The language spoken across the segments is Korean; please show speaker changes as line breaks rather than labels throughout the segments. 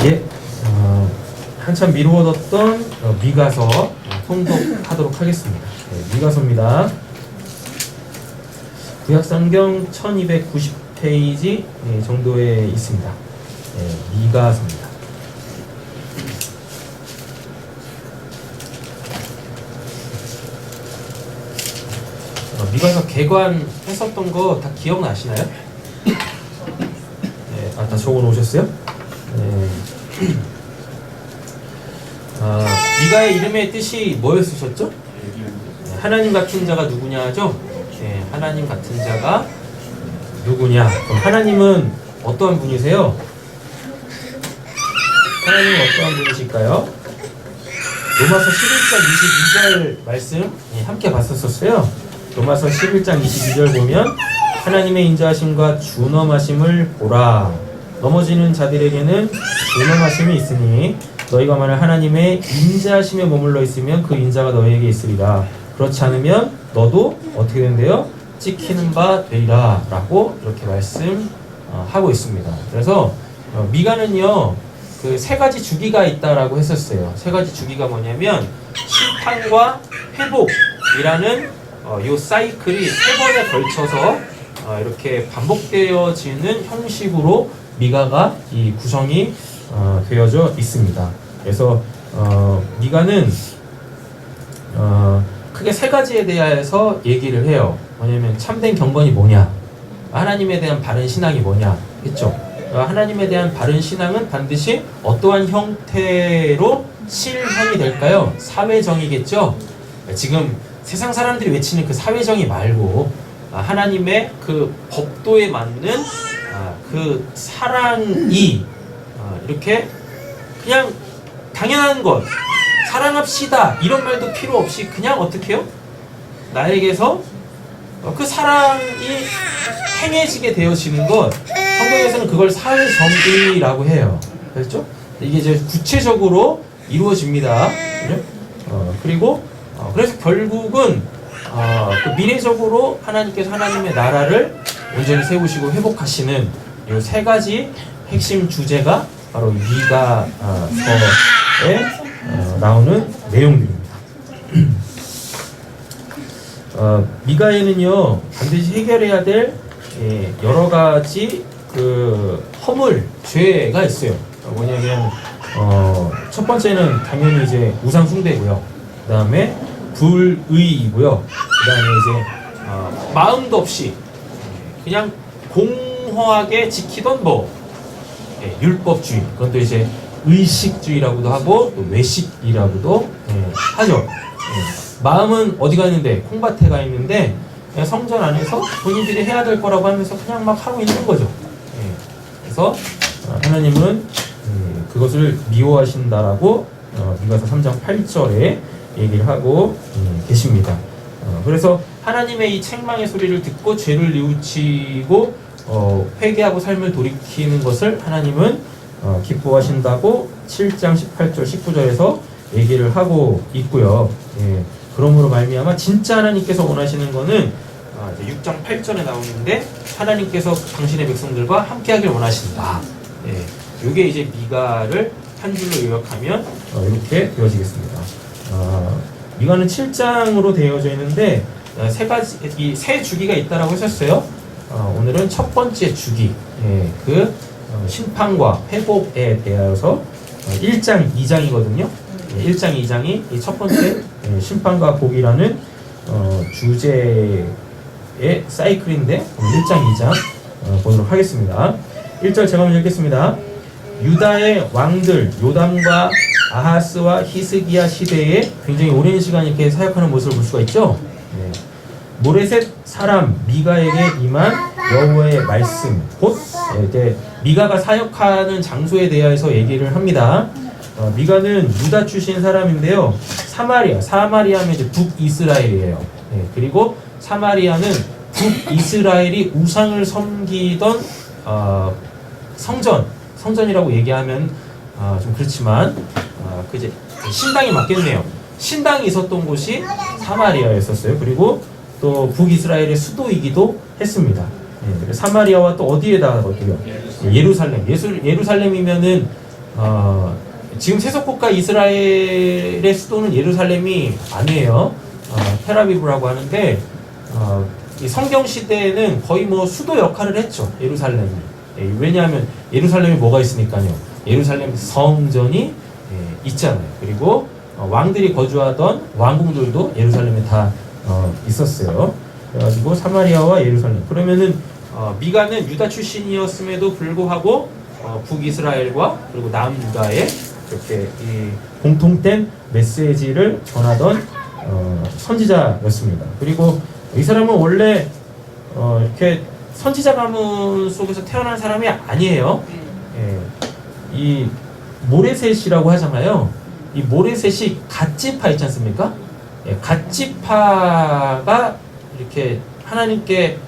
예, 한참 미루어뒀던 미가서 통독하도록 하겠습니다. 네, 미가서입니다. 구약성경 1290페이지 정도에 있습니다. 네, 미가서입니다. 미가서 개관했었던 거 다 기억나시나요? 네, 다 적어놓으셨어요? 네. 미가의 이름의 뜻이 뭐였으셨죠? 네, 하나님 같은 자가 누구냐죠? 네, 하나님 같은 자가 누구냐? 그럼 하나님은 어떠한 분이세요? 하나님은 어떠한 분이실까요? 로마서 11장 22절 말씀 함께 봤었어요. 로마서 11장 22절 보면 하나님의 인자하심과 준엄하심을 보라. 넘어지는 자들에게는 준엄하심이 있으니 너희가 만일 하나님의 인자하심에 머물러 있으면 그 인자가 너희에게 있으리라. 그렇지 않으면 너도 어떻게 된대요? 찍히는 바 되리라 라고 이렇게 말씀하고 있습니다. 그래서 미가는요 그 세 가지 주기가 있다라고 했었어요. 세 가지 주기가 뭐냐면 심판과 회복이라는 요 사이클이 세 번에 걸쳐서 이렇게 반복되어지는 형식으로 미가가 이 구성이 되어져 있습니다. 그래서 미가는 크게 세 가지에 대해서 얘기를 해요. 뭐냐면 참된 경건이 뭐냐, 하나님에 대한 바른 신앙이 뭐냐 했죠. 하나님에 대한 바른 신앙은 반드시 어떠한 형태로 실현이 될까요? 사회정의겠죠. 지금 세상 사람들이 외치는 그 사회정의 말고 하나님의 그 법도에 맞는 그 사랑이 이렇게 그냥 당연한 것, 사랑합시다 이런 말도 필요 없이 그냥 어떻게 해요? 나에게서 그 사랑이 행해지게 되어지는 것, 성경에서는 그걸 사회정의라고 해요. 그렇죠? 이게 이제 구체적으로 이루어집니다. 그리고 그래서 결국은 그 미래적으로 하나님께서 하나님의 나라를 온전히 세우시고 회복하시는 이 세 가지 핵심 주제가 바로 미가서에 나오는 내용들입니다. 미가에는요 반드시 해결해야 될 여러 가지 그 허물, 죄가 있어요. 뭐냐면 첫 번째는 당연히 이제 우상 숭배고요. 그 다음에 불의이고요. 그 다음에 이제 마음도 없이 그냥 공허하게 지키던 율법주의, 그건 또 이제 의식주의라고도 하고 또 외식이라고도 하죠. 마음은 어디가 있는데, 콩밭에 가 있는데 그냥 성전 안에서 본인들이 해야 될 거라고 하면서 그냥 막 하고 있는 거죠. 그래서 하나님은 그것을 미워하신다라고 미가서 3장 8절에 얘기를 하고 계십니다. 그래서 하나님의 이 책망의 소리를 듣고 죄를 뉘우치고 회개하고 삶을 돌이키는 것을 하나님은 기뻐하신다고 7장 18절 19절에서 얘기를 하고 있고요. 그러므로 말미암아 진짜 하나님께서 원하시는 것은 6장 8절에 나오는데 하나님께서 당신의 백성들과 함께하길 원하신다. 이게 이제 미가를 한 줄로 요약하면 이렇게 되어지겠습니다. 미가는 7장으로 되어져 있는데 이 세 주기가 있다라고 했었어요. 오늘은 첫 번째 주기, 그 심판과 회복에 대하여서 1장, 2장이거든요. 1장, 2장이 이 첫 번째 심판과 복이라는 주제의 사이클인데 1장, 2장 보도록 하겠습니다. 1절 제가 먼저 읽겠습니다. 유다의 왕들 요담과 아하스와 히스기야 시대에 굉장히 오랜 시간 이렇게 사역하는 모습을 볼 수가 있죠. 모레셋 사람 미가에게 임한 여호와의 말씀, 곧 이제 미가가 사역하는 장소에 대해서 얘기를 합니다. 미가는 유다 출신 사람인데요. 사마리아면 이제 북이스라엘이에요. 그리고 사마리아는 북이스라엘이 우상을 섬기던 성전이라고 얘기하면 좀 그렇지만 이제 신당이 맞겠네요. 신당이 있었던 곳이 사마리아였었어요. 그리고 또 북이스라엘의 수도이기도 했습니다. 사마리아와 또 어디에다 어디요? 예루살렘. 예루살렘이면은 지금 세속국가 이스라엘의 수도는 예루살렘이 아니에요. 텔아비브라고 하는데 이 성경 시대에는 거의 뭐 수도 역할을 했죠. 예루살렘이. 왜냐하면 예루살렘에 뭐가 있으니까요. 예루살렘 성전이 있잖아요. 그리고 왕들이 거주하던 왕궁들도 예루살렘에 다 있었어요. 그래가지고 사마리아와 예루살렘. 그러면은 미가는 유다 출신이었음에도 불구하고 북이스라엘과 그리고 남유다에 이렇게 이 공통된 메시지를 전하던 선지자였습니다. 그리고 이 사람은 원래 이렇게 선지자 가문 속에서 태어난 사람이 아니에요. 이 모레셋이라고 하잖아요. 이 모레셋이 갓지파 있지 않습니까? 갓지파가 이렇게 하나님께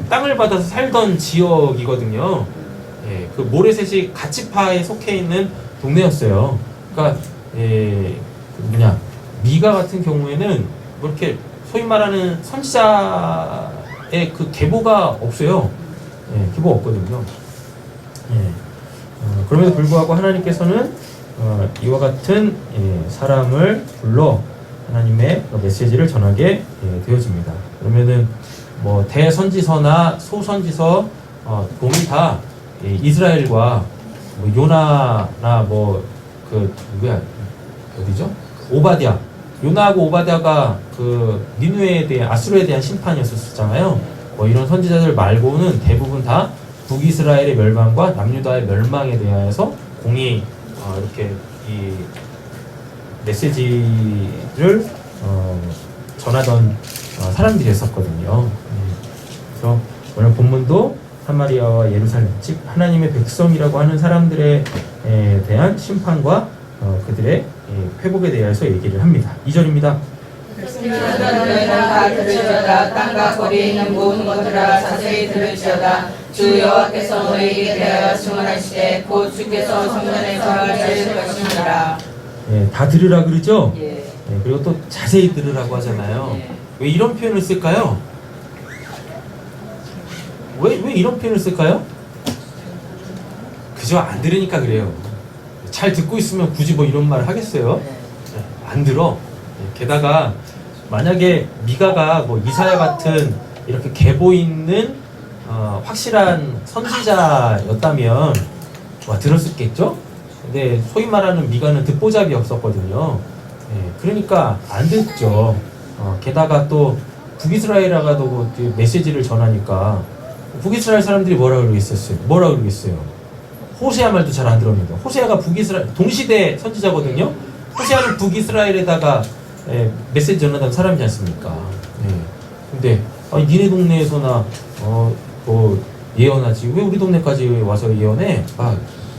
땅을 받아서 살던 지역이거든요. 그 모레셋이 갓지파에 속해 있는 동네였어요. 그러니까 미가 같은 경우에는 뭐 이렇게 소위 말하는 선지자의 그 계보가 없어요. 계보가 없거든요. 그럼에도 불구하고 하나님께서는 이와 같은 사람을 불러 하나님의 메시지를 전하게 되어집니다. 그러면은 뭐 대선지서나 소선지서 보면 다 이스라엘과 뭐 요나나 뭐 그 누구야 어디죠? 오바댜. 요나하고 오바댜가 그 니느웨에 대한 아수르에 대한 심판이었었잖아요. 뭐 이런 선지자들 말고는 대부분 다 북이스라엘의 멸망과 남유다의 멸망에 대하여서 공히 이렇게 이 메시지를 전하던 사람들이었었거든요. 그래서 오늘 본문도 사마리아와 예루살렘, 즉 하나님의 백성이라고 하는 사람들에 대한 심판과 그들의 회복에 대해서 얘기를 합니다. 2절입니다.
너희는 다 들으시오다. 땅과 거리에 있는 모든 것들아 자세히 들으시오다. 주 여호와께서 너희에게 대하여 증언하시되 곧 주께서 성전에서 하실 것이니라.
다 들으라 그러죠?
예.
그리고 또 자세히 들으라고 하잖아요. 왜 이런 표현을 쓸까요? 왜 이런 표현을 쓸까요? 그저 안 들으니까 그래요. 잘 듣고 있으면 굳이 뭐 이런 말을 하겠어요? 안 들어. 게다가 만약에 미가가 뭐 이사야 같은 이렇게 계보 있는 확실한 선지자였다면 들었었겠죠? 근데 소위 말하는 미가는 듣보잡이 없었거든요. 그러니까 안 듣죠. 게다가 또 북이스라엘아가도 뭐 메시지를 전하니까 북이스라엘 사람들이 뭐라 그러겠어요? 호세아 말도 잘 안 들었는데 호세아가 북이스라엘 동시대 선지자거든요. 호세아는 북이스라엘에다가 메시지 전하던 사람이지 않습니까? 근데 니네 동네에서나 뭐 예언하지 왜 우리 동네까지 와서 예언해?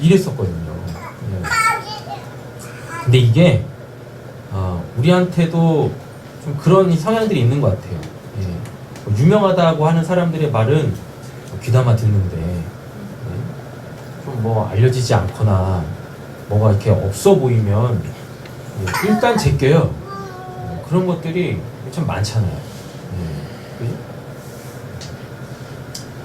이랬었거든요. 근데 이게 우리한테도 좀 그런 성향들이 있는 것 같아요. 유명하다고 하는 사람들의 말은 귀담아 듣는데 좀 뭐 알려지지 않거나 뭐가 이렇게 없어 보이면 일단 제껴요. 그런 것들이 참 많잖아요. 그죠?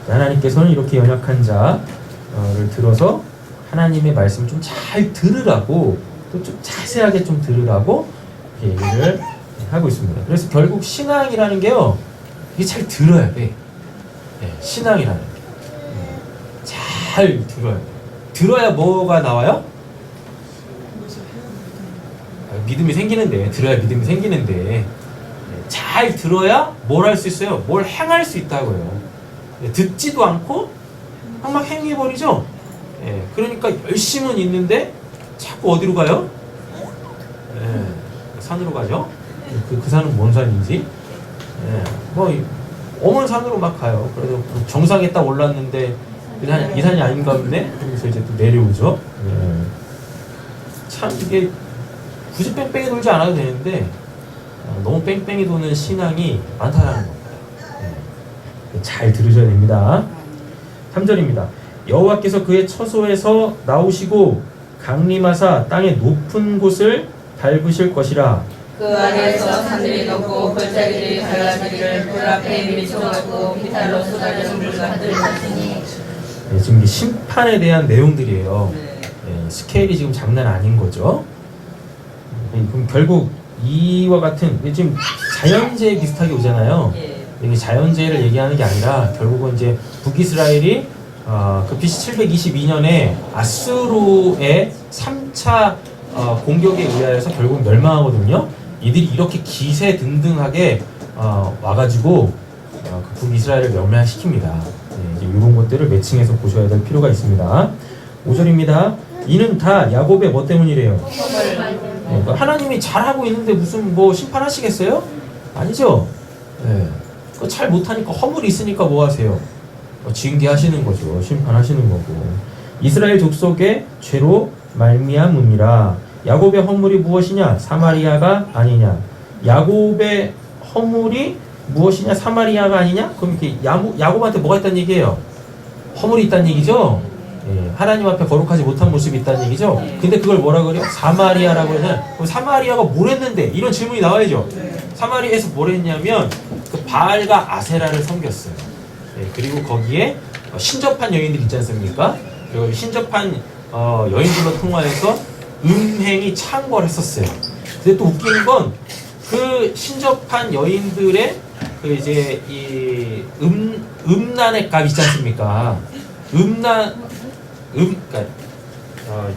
하나님께서는 이렇게 연약한 자를 들어서 하나님의 말씀을 좀 잘 들으라고 또 좀 자세하게 좀 들으라고 얘기를 하고 있습니다. 그래서 결국 신앙이라는 게요, 이게 잘 들어야 돼. 신앙이라는 게. 잘 들어야 돼. 들어야 뭐가 나와요? 믿음이 생기는데, 들어야 믿음이 생기는데, 잘 들어야 뭘 할 수 있어요? 뭘 행할 수 있다고요. 듣지도 않고 막 행해버리죠? 그러니까 열심은 있는데 자꾸 어디로 가요? 산으로 가죠? 그 산은 뭔 산인지? 뭐 엄한 산으로 막 가요. 그래도 정상에 딱 올랐는데 이 산이 아닌가 보네? 그러면서 이제 또 내려오죠. 참 이게 굳이 뺑뺑이 돌지 않아도 되는데 너무 뺑뺑이 도는 신앙이 많다는 겁니다. 잘 들으셔야 됩니다. 3절입니다. 여호와께서 그의 처소에서 나오시고 강림하사 땅의 높은 곳을 밟으실 것이라.
그 아래에서 산들이 높고 골짜기들이 갈라지기를 불 앞에 미쳐갖고 비탈로 쏟아지는 물과 들으시니.
지금 심판에 대한 내용들이에요. 스케일이 지금 장난 아닌 거죠. 그럼 결국 이와 같은 지금 자연재해 비슷하게 오잖아요. 이게 자연재해를 얘기하는 게 아니라 결국은 이제 북이스라엘이 그 BC 722년에 아수르의 3차 공격에 의하여서 결국 멸망하거든요. 이들이 이렇게 기세등등하게 와가지고 그 북이스라엘을 멸망시킵니다. 이제 이런 것들을 매칭해서 보셔야 될 필요가 있습니다. 5절입니다. 이는 다 야곱의 뭐 때문이래요? 그러니까 하나님이 잘하고 있는데 무슨 뭐 심판하시겠어요? 아니죠. 잘 못하니까 허물이 있으니까 뭐 하세요? 징계하시는 거죠. 심판하시는 거고. 이스라엘 족속의 죄로 말미암음이라. 야곱의 허물이 무엇이냐? 사마리아가 아니냐? 야곱의 허물이 무엇이냐? 사마리아가 아니냐? 그럼 이렇게 야곱한테 뭐가 있다는 얘기예요? 허물이 있다는 얘기죠? 하나님 앞에 거룩하지 못한 모습이 있다는 얘기죠? 근데 그걸 뭐라 그래요? 사마리아라고 해서 그럼 사마리아가 뭘 했는데? 이런 질문이 나와야죠. 사마리아에서 뭘 했냐면 그 바알과 아세라를 섬겼어요. 그리고 거기에 신접한 여인들 있지 않습니까? 그리고 신접한 여인들로 통하여서 음행이 창궐했었어요. 근데 또 웃기는 건 그 신접한 여인들의 그 이제 이 음란의 값 있지 않습니까? 그러니까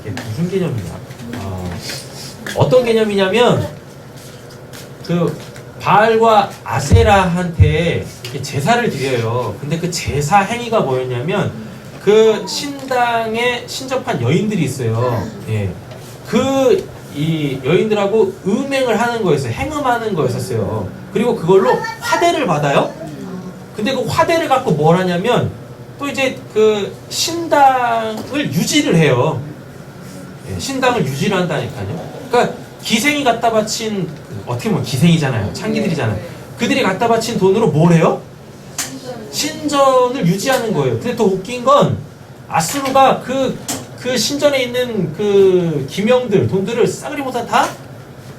이게 무슨 개념이냐? 어떤 개념이냐면 그 바알과 아세라한테 제사를 드려요. 근데 그 제사 행위가 뭐였냐면 그 신당에 신접한 여인들이 있어요. 이 여인들하고 음행을 하는 거였어요. 행음하는 거였었어요. 그리고 그걸로 화대를 받아요. 근데 그 화대를 갖고 뭘 하냐면 또 이제 그 신당을 유지를 해요. 신당을 유지를 한다니까요. 그러니까 기생이 갖다 바친 어떻게 보면 기생이잖아요. 창기들이잖아요. 그들이 갖다 바친 돈으로 뭘 해요? 신전을 유지하는 거예요. 근데 더 웃긴 건 아수르가 그 신전에 있는 그 기명들, 돈들을 싸그리 못한 다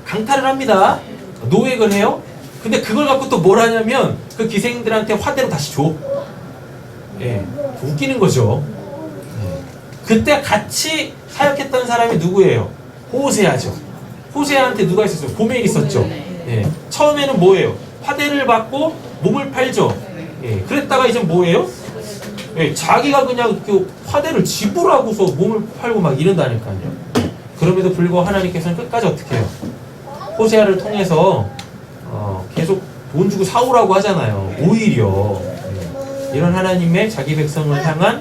강탈을 합니다. 노획을 해요. 근데 그걸 갖고 또 뭘 하냐면 그 기생들한테 화대로 다시 줘. 웃기는 거죠. 그때 같이 사역했던 사람이 누구예요? 호세아죠. 호세아한테 누가 있었어요? 고멜이 있었죠. 처음에는 뭐예요? 화대를 받고 몸을 팔죠. 그랬다가 이제 뭐예요? 자기가 그냥 그 화대를 지불하고서 몸을 팔고 막 이런다니까요. 그럼에도 불구하고 하나님께서는 끝까지 어떻게 해요? 호세아를 통해서 계속 돈 주고 사오라고 하잖아요. 오히려 이런 하나님의 자기 백성을 향한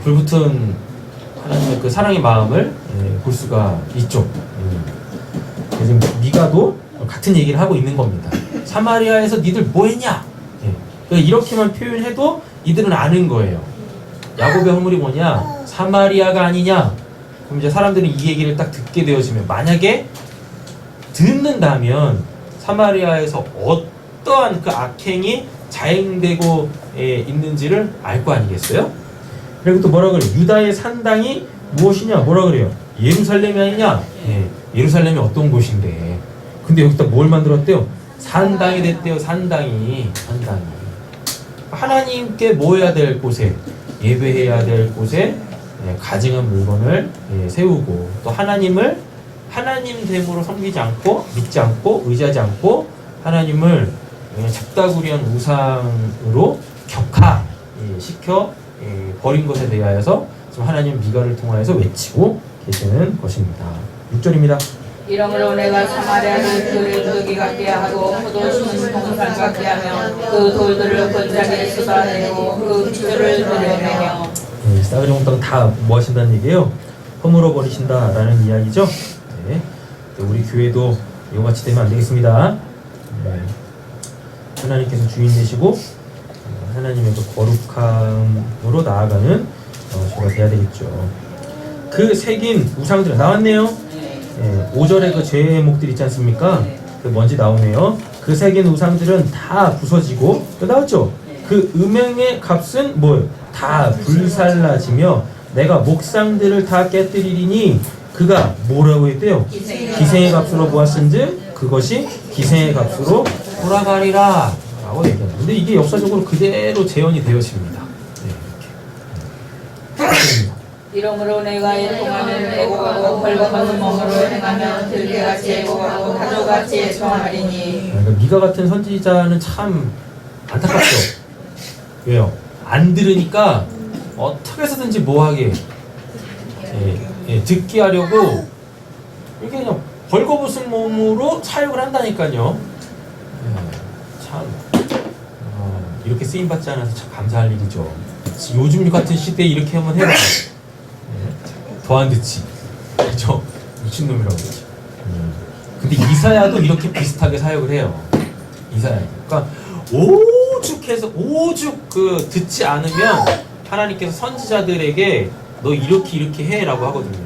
불붙은 하나님의 그 사랑의 마음을 볼 수가 있죠. 지금 미가도 같은 얘기를 하고 있는 겁니다. 사마리아에서 니들 뭐 했냐? 이렇게만 표현해도 이들은 아는 거예요. 야곱의 허물이 뭐냐? 사마리아가 아니냐? 그럼 이제 사람들이 이 얘기를 딱 듣게 되어지면 만약에 듣는다면 사마리아에서 어떠한 그 악행이 자행되고 있는지를 알 거 아니겠어요? 그리고 또 뭐라 그래요? 유다의 산당이 무엇이냐? 뭐라 그래요? 예루살렘이 아니냐? 예루살렘이 어떤 곳인데? 근데 여기다 뭘 만들었대요? 산당이 됐대요. 산당이. 하나님께 뭐 해야 될 곳에, 예배해야 될 곳에 가증한 물건을 세우고 또 하나님을 하나님 됨으로 섬기지 않고 믿지 않고 의지하지 않고 하나님을 잡다구리한 우상으로 격하시켜 버린 것에 대하여서 지금 하나님 미가를 통하여서 외치고 계시는 것입니다. 6절입니다.
이러므로 내가 사마리아를 들돌기 같게 하고 포도주는 동산 같게 하며 그 돌들을 권장에 쏟아내고 그 빗줄을 내려내며
싸그리 몽땅 다 뭐 하신다는 얘기예요? 허물어 버리신다라는 이야기죠. 우리 교회도 이와 같이 되면 안 되겠습니다. 하나님께서 주인 되시고 하나님의 그 거룩함으로 나아가는 저가 돼야 되겠죠. 그 새긴 우상들 나왔네요. 5절에 그 죄의 목들 있지 않습니까? 그 먼지 나오네요. 그 새긴 우상들은 다 부서지고 또 나왔죠. 그 음행의 값은 뭐예요? 다 불살라지며 내가 목상들을 다 깨뜨리리니 그가 뭐라고 했대요? 기생의 값으로 보았은즉 그것이 기생의 값으로 돌아가리라 라고 얘기합니다. 근데 이게 역사적으로 그대로 재현이 되어집니다. 이렇게.
이러므로 내가 애통하면 애곡하고 벌거벗은 몸으로 행하면 들개같이 애곡하고 타조같이 애통하리니.
그러니까 미가 같은 선지자는 참 안타깝죠. 왜요? 안 들으니까 어떻게 해서든지 뭐하게 듣게 하려고 이렇게 그냥 벌거벗은 몸으로 사역을 한다니까요. 참 이렇게 쓰임받지 않아서 참 감사할 일이죠. 요즘 같은 시대에 이렇게 하면 해라. 더 안 듣지. 그죠? 미친놈이라고 그러지. 근데 이사야도 이렇게 비슷하게 사역을 해요. 이사야. 그러니까 오죽 듣지 않으면 하나님께서 선지자들에게 너 이렇게 해라고 하거든요.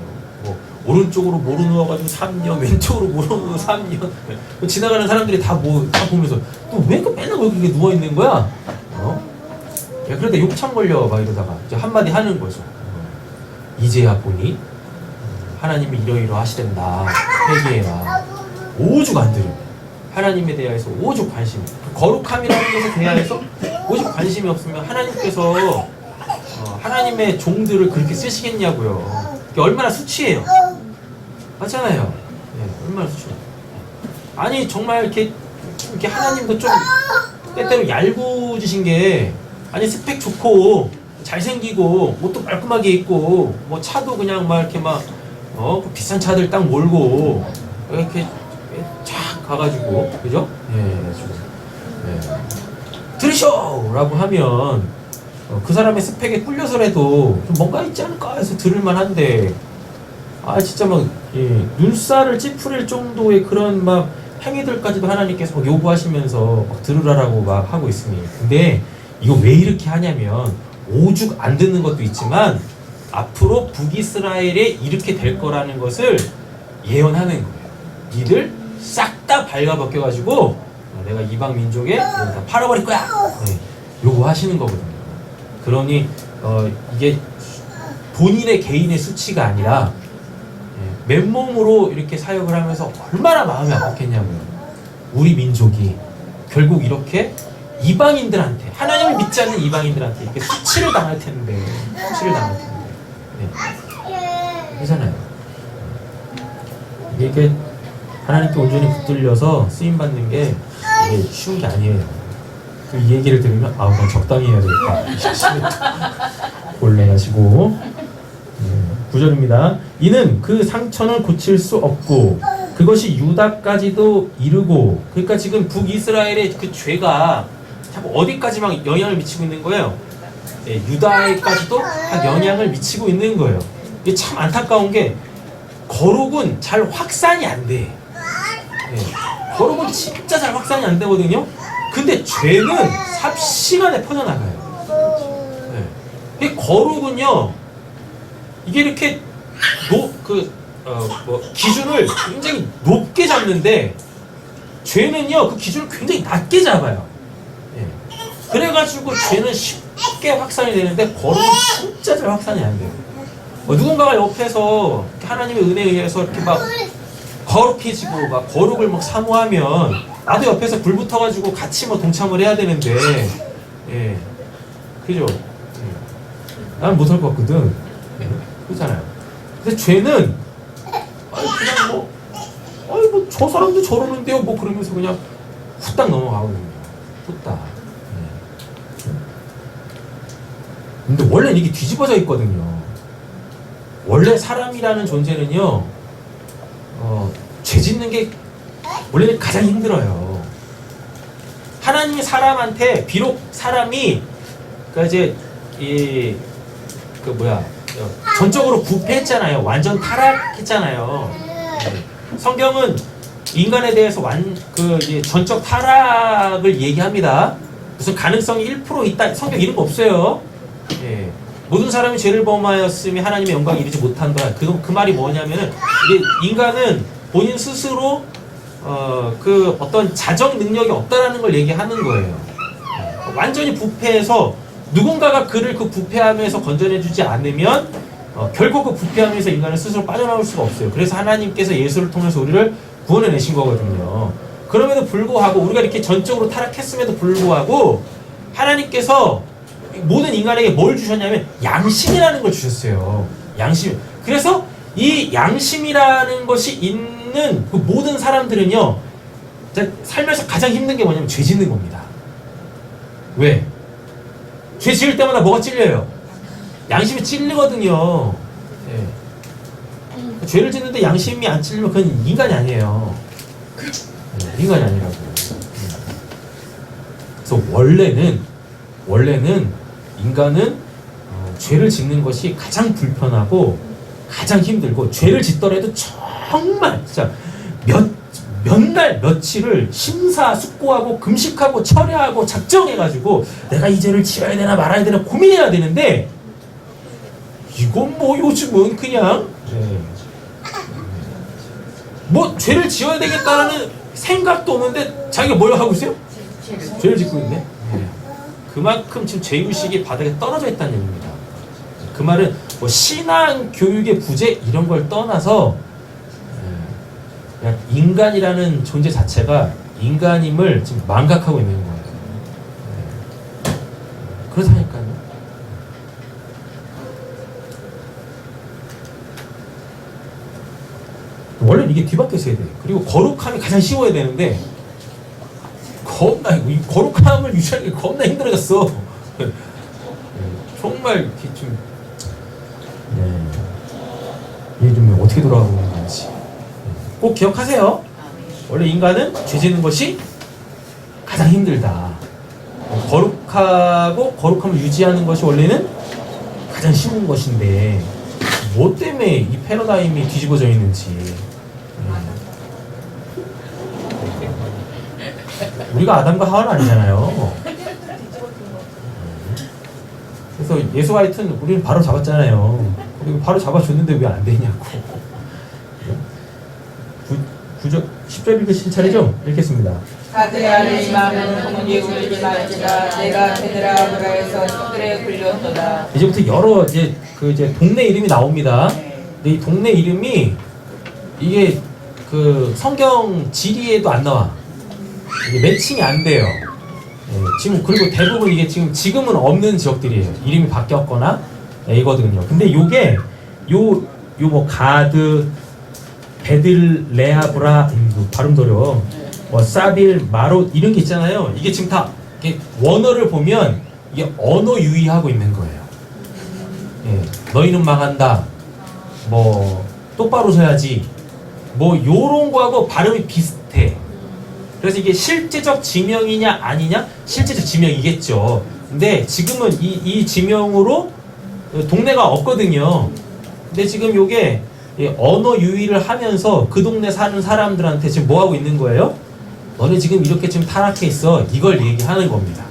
뭐 오른쪽으로 모루 누워가지고 3년, 왼쪽으로 모루 누워 3년. 지나가는 사람들이 다 보면서 너 왜 맨날 그렇게 누워 있는 거야? 그러다 욕창 걸려 막 이러다가 이제 한마디 하는 거죠. 이제야 보니 하나님이 이러이러 하시댄다. 회개해라. 오죽 안 들으면 하나님에 대해서 오죽 관심이, 거룩함이라는 것에 대해서 오죽 관심이 없으면 하나님께서 하나님의 종들을 그렇게 쓰시겠냐고요. 그게 얼마나 수치예요. 맞잖아요. 얼마나 수치예요. 아니 정말 이렇게 하나님도 좀 때때로 얄궂으신 게, 아니 스펙 좋고 잘생기고 옷도 깔끔하게 입고 뭐 차도 그냥 막 이렇게 막 비싼 차들 딱 몰고 이렇게 쫙 가가지고, 그죠? 들으셔라고 하면 그 사람의 스펙에 꿀려서라도 좀 뭔가 있지 않을까 해서 들을만 한데, 진짜 막 눈살을 찌푸릴 정도의 그런 막 행위들까지도 하나님께서 요구하시면서 막 들으라라고 막 하고 있으니. 근데 이거 왜 이렇게 하냐면 오죽 안 듣는 것도 있지만 앞으로 북이스라엘에 이렇게 될 거라는 것을 예언하는 거예요. 니들 싹 다 발가벗겨가지고 내가 이방 민족에 다 팔아버릴 거야. 요구하시는 거거든요. 그러니 이게 본인의 개인의 수치가 아니라 맨몸으로 이렇게 사역을 하면서 얼마나 마음이 아팠겠냐고요. 우리 민족이 결국 이렇게 이방인들한테, 하나님을 믿지 않는 이방인들한테 이렇게 수치를 당할 텐데, 그렇잖아요. 이게 하나님께 온전히 붙들려서 쓰임받는 게 이게 쉬운 게 아니에요. 이 얘기를 들으면 그냥 적당히 해야 되겠다. 곤란하시고. 9절입니다. 이는 그 상처는 고칠 수 없고 그것이 유다까지도 이르고, 그러니까 지금 북이스라엘의 그 죄가 자꾸 어디까지만 영향을 미치고 있는 거예요. 유다에까지도 다 영향을 미치고 있는 거예요. 이게 참 안타까운 게 거룩은 잘 확산이 안 돼. 거룩은 진짜 잘 확산이 안 되거든요. 근데 죄는 삽시간에 퍼져나가요. 이 거룩은요, 이게 이렇게 기준을 굉장히 높게 잡는데 죄는요 그 기준을 굉장히 낮게 잡아요. 그래가지고 죄는 쉽게 확산이 되는데 거룩은 진짜 잘 확산이 안 돼요. 누군가가 옆에서 하나님의 은혜에 의해서 이렇게 막 거룩해지고 막 거룩을 막 사모하면 나도 옆에서 불 붙어가지고 같이 뭐 동참을 해야 되는데, 그죠? 난 못할 것 같거든. 그렇잖아요. 근데 죄는 그냥 저 사람도 저러는데요 뭐 그러면서 그냥 후딱 넘어가거든요. 후딱. 근데 원래 이게 뒤집어져 있거든요. 원래 사람이라는 존재는요, 죄 짓는 게 원래는 가장 힘들어요. 하나님이 사람한테, 비록 사람이 이제 전적으로 부패했잖아요. 완전 타락했잖아요. 성경은 인간에 대해서 전적 타락을 얘기합니다. 무슨 가능성이 1% 있다, 성경 이런 거 없어요. 모든 사람이 죄를 범하였으면 하나님의 영광에 이르지 못한다. 그 말이 뭐냐면은, 이게 인간은 본인 스스로 어떤 자정 능력이 없다라는 걸 얘기하는 거예요. 완전히 부패해서 누군가가 그를 그 부패함에서 건져내주지 않으면 결국 그 부패함에서 인간은 스스로 빠져나올 수가 없어요. 그래서 하나님께서 예수를 통해서 우리를 구원해내신 거거든요. 그럼에도 불구하고 우리가 이렇게 전적으로 타락했음에도 불구하고 하나님께서 모든 인간에게 뭘 주셨냐면 양심이라는 걸 주셨어요. 양심. 그래서 이 양심이라는 것이 있는 그 모든 사람들은요, 살면서 가장 힘든 게 뭐냐면 죄 짓는 겁니다. 왜? 죄 지을 때마다 뭐가 찔려요? 양심이 찔리거든요. 예. 죄를 짓는데 양심이 안 찔리면 그건 인간이 아니에요. 인간이 아니라고. 그래서 원래는 인간은 죄를 짓는 것이 가장 불편하고 가장 힘들고, 죄를 짓더라도 정말 진짜 몇 날 며칠을 심사숙고하고 금식하고 철야하고 작정해가지고 내가 이 죄를 지어야 되나 말아야 되나 고민해야 되는데, 이건 뭐 요즘은 그냥 뭐 죄를 지어야 되겠다는 생각도 없는데 자기가 뭘 하고 있어요? 죄를 짓고 있네. 그만큼 지금 죄의식이 바닥에 떨어져 있다는 얘기입니다. 그 말은 뭐 신앙 교육의 부재 이런 걸 떠나서 그냥 인간이라는 존재 자체가 인간임을 지금 망각하고 있는 거예요. 그렇다니까요. 원래는 이게 뒤바뀌어야 돼요. 그리고 거룩함이 가장 쉬워야 되는데 겁나, 이 거룩함을 유지하는 게 겁나 힘들어졌어. 정말 이렇게 좀 이게 좀 어떻게 돌아가고 있는 건지 꼭 기억하세요. 원래 인간은 죄 짓는 것이 가장 힘들다. 거룩하고 거룩함을 유지하는 것이 원래는 가장 쉬운 것인데 뭐 때문에 이 패러다임이 뒤집어져 있는지. 우리가 아담과 하와는 아니잖아요. 그래서 예수가 하여튼 우리는 바로 잡았잖아요. 그리고 바로 잡아줬는데 왜 안 되냐고. 10절 읽으신 차례죠? 읽겠습니다.
가드라를 임하면 부모니 울지 말지라. 내가 베드라브라에서 적들에 굴렸도다.
이제부터 여러 이제 동네 이름이 나옵니다. 근데 이 동네 이름이 이게 그 성경 지리에도 안 나와. 이게 매칭이 안 돼요. 지금 그리고 대부분 이게 지금은 없는 지역들이에요. 이름이 바뀌었거나 이거든요. 근데 요게 요 뭐 가드, 베들레아브라, 발음도 어려워. 사빌, 마롯 이런 게 있잖아요. 이게 지금 다 이게 원어를 보면 이게 언어 유의하고 있는 거예요. 너희는 망한다. 뭐 똑바로 서야지. 뭐 요런 거하고 발음이 비슷해. 그래서 이게 실제적 지명이냐 아니냐? 실제적 지명이겠죠. 근데 지금은 이 지명으로 동네가 없거든요. 근데 지금 요게 언어 유의를 하면서 그 동네 사는 사람들한테 지금 뭐 하고 있는 거예요? 너네 지금 이렇게 지금 타락해 있어. 이걸 얘기하는 겁니다.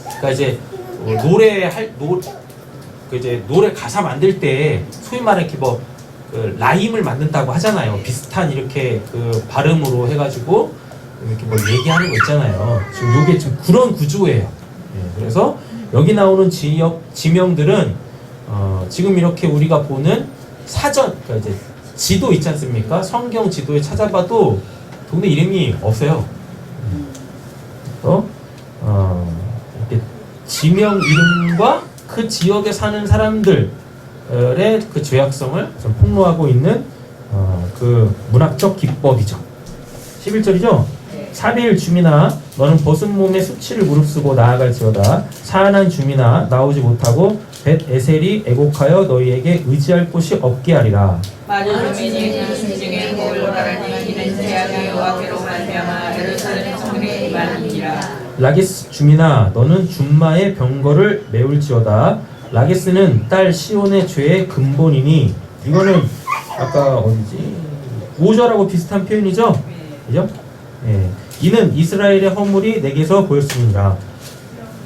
그러니까 이제 노래 가사 만들 때 소위 말해 이렇게 뭐 라임을 만든다고 하잖아요. 비슷한 이렇게 그 발음으로 해가지고 이렇게 뭐 얘기하는 거 있잖아요. 지금 요게 지금 그런 구조예요. 그래서 여기 나오는 지명들은 지금 이렇게 우리가 보는 사전, 그러니까 이제 지도 있지 않습니까? 성경 지도에 찾아봐도 동네 이름이 없어요. 이렇게 지명 이름과 그 지역에 사는 사람들의 그 죄악성을 좀 폭로하고 있는 그 문학적 기법이죠. 11절이죠? 사비일 주민아 너는 벗은 몸에 수치를 무릅쓰고 나아갈지어다. 사안한 주민아 나오지 못하고 벳 에셀이 애곡하여 너희에게 의지할 곳이 없게 하리라.
마저 주민이 그 심중에 복을 바라니 이는 제약의 여호와께로 말미암아 예루살렘 성에 임하니라.
라게스 주민아 너는 준마의 병거를 메울지어다. 라게스는 딸 시온의 죄의 근본이니. 이거는 아까 어디지? 5절하고 비슷한 표현이죠? 그죠? 이는 이스라엘의 허물이 내게서 보였습니다.